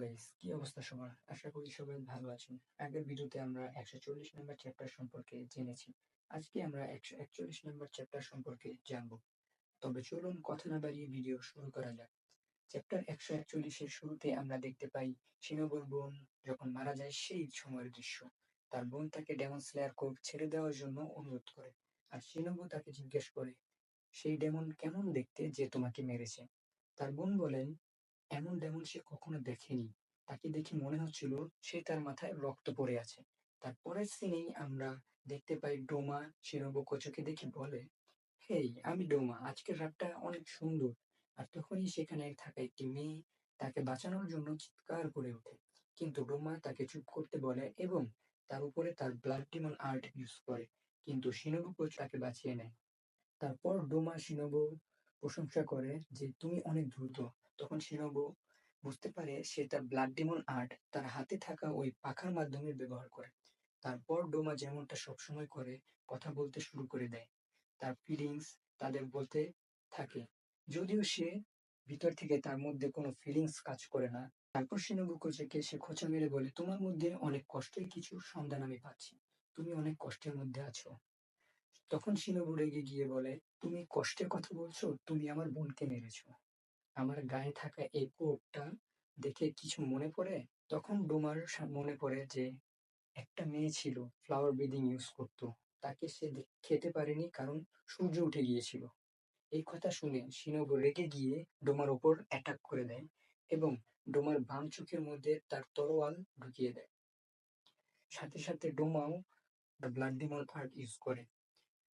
Guys, কি অবস্থা সবার? আশা করি সবাই ভালো আছেন। আগের ভিডিওতে আমরা 140 নাম্বার চ্যাপ্টার সম্পর্কে জেনেছি। আজকে আমরা 141 নাম্বার চ্যাপ্টার সম্পর্কে জানব। তবে চলুন কথা না বাড়িয়ে ভিডিও শুরু করা যাক। চ্যাপ্টার 141 এর শুরুতে আমরা দেখতে পাই শিনোবুর বোন যখন মারা যায় সেই সময়ের দৃশ্য। তার বোন তাকে ডেমন স্লেয়ার কোড ছেড়ে দেওয়ার জন্য অনুরোধ করে। আর শিনোবু তাকে জিজ্ঞেস করে, সেই ডেমন কেমন দেখতে যে তোমাকে মেরেছে? তার বোন বলেন, এমন ডেমন সে কখনো দেখেনি। তাকে দেখে মনে হচ্ছিল তার মাথায় রক্ত পড়ে আছে। তার পরের সিনেই আমরা দেখতে পাই ডোমা শিনোবু কোচোকে দেখে বলে, হেই, আমি ডোমা, আজকের রাতটা অনেক সুন্দর। আর তখনই সেখানে থাকা একটি মেয়ে তাকে বাঁচানোর জন্য চিৎকার করে ওঠে। কিন্তু ডোমা তাকে চুপ করতে বলে এবং তার উপরে তার ব্লাড ডিমন আর্ট ইউজ করে। কিন্তু শিনোবু কোচ তাকে বাঁচিয়ে নেয়। তারপর ডোমা শিনোবুর প্রশংসা করে যে তুমি অনেক দ্রুত। তখন শিনোবু বুঝতে পারে সে তার ব্লাড ডিমন আর্ট তার হাতে থাকা ওই পাখার মাধ্যমে ব্যবহার করে। তারপর ডোমা যেমনটা সবসময় করে, কথা বলতে শুরু করে দেয়। তার ফিলিংস তাদের বলতে থাকে, যদিও সে ভিতর থেকে তার মধ্যে কোনো ফিলিংস কাজ করে না। তারপর শিনোবু কোচেকে সে খোঁচা মেরে বলে, তোমার মধ্যে অনেক কষ্টের কিছু সন্ধান আমি পাচ্ছি। তুমি অনেক কষ্টের মধ্যে আছো। তখন শিনোবু রেগে গিয়ে বলে, তুমি কষ্টের কথা বলছো? তুমি আমার বোনকে মেরেছো। আমার গায়ে থাকা এই কোটটা দেখে কিছু মনে পড়ে? তখন ডোমার মনে পড়ে যে একটা মেয়ে ছিল, ফ্লাওয়ার ব্রিদিং ইউজ করতো। তাকে সে খেতে পারেনি কারণ সূর্য উঠে গিয়েছিল। এই কথা শুনে শিনোবু রেগে গিয়ে ডোমার ওপর অ্যাটাক করে দেয় এবং ডোমার বাম চোখের মধ্যে তার তরোয়াল ঢুকিয়ে দেয়। সাথে সাথে ডোমাও ব্লাড ডিমন আর্ট ইউজ করে।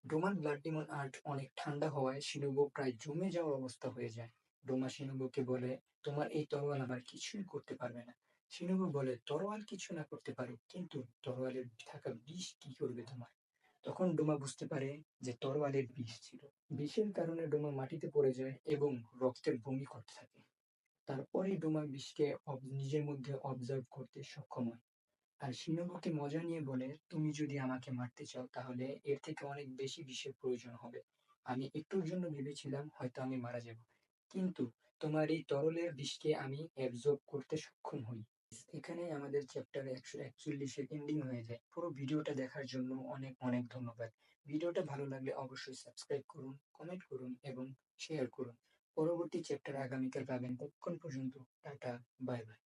ডোমার ব্লাড ডিমন আর্ট অনেক ঠান্ডা হওয়ায় শিনোবু প্রায় জমে যাওয়ার অবস্থা হয়ে যায়। ডোমা শিনোবুকে বলে, তোমার এই তরোয়াল আমার কিছুই করতে পারবে না। শিনোবু বলে, তরোয়াল কিছু না করতে পারো, কিন্তু তরোয়ালের থাকা বিষ কি করবে তোমার? তখন ডোমা বুঝতে পারে যে তরোয়ালের বিষ ছিল। বিষের কারণে ডোমা মাটিতে পড়ে যায় এবং রক্তের বমি করতে থাকে। তারপরেই ডোমা বিষকে নিজের মধ্যে অবজার্ভ করতে সক্ষম হয়। আর শিনোবুকে মজা নিয়ে বলে, তুমি যদি আমাকে মারতে চাও তাহলে এর থেকে অনেক বেশি বিষের প্রয়োজন হবে। আমি একটুর জন্য ভেবেছিলাম হয়তো আমি মারা যাব, কিন্তু তোমার এই তরলের বিষকে আমি অ্যাবজর্ব করতে সক্ষম হই। এখানে আমাদের চ্যাপ্টার 141 এন্ডিং হয়ে যায়। পুরো ভিডিওটা দেখার জন্য অনেক অনেক ধন্যবাদ। ভিডিওটা ভালো লাগলে অবশ্যই সাবস্ক্রাইব করুন, কমেন্ট করুন এবং শেয়ার করুন। পরবর্তী চ্যাপ্টার আগামীকাল পাবেন। ততক্ষণ পর্যন্ত টাটা, বাই বাই।